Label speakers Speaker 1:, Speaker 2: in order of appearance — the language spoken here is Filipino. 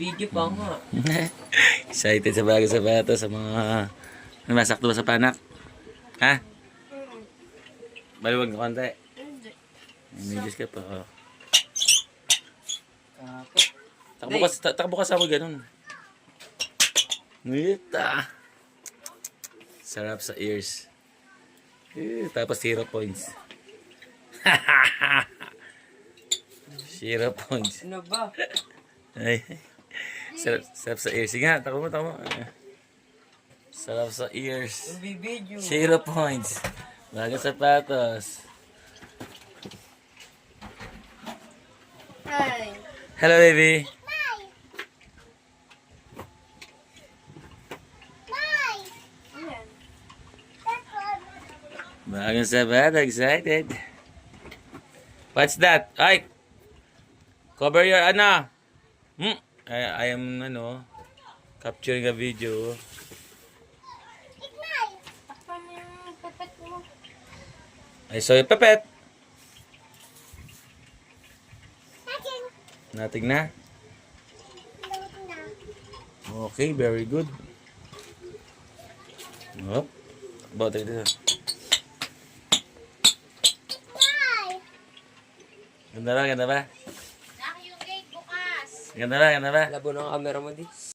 Speaker 1: Video pa nga.
Speaker 2: Excited sa bagay sa bata sa mga... Masakto ba sa panak? Ha? Baliwag na konti. May Diyos ka pa. Oh. Takbo ka sa ako ganun. Ngita. Sarap sa ears. Tapos 0 points. 0 points.
Speaker 1: Ano ba?
Speaker 2: Ay. Sarap sa ears. Sige nga, takbo mo. Sarap sa ears.
Speaker 1: Video.
Speaker 2: 0 points. Bagay sapatos.
Speaker 3: Hi.
Speaker 2: Hello, baby.
Speaker 3: Ayan.
Speaker 2: Bagay sapatos. Excited. What's that? Ay! Cover your ano? I am capturing a video.
Speaker 3: Takpan mo yung pepet mo.
Speaker 2: I saw your pepet. Nothing na? Okay, very good. Oh, about it. Ganda ba?
Speaker 3: Yung gate bukas.
Speaker 2: Ganda ba?
Speaker 1: Labo ng camera mo di.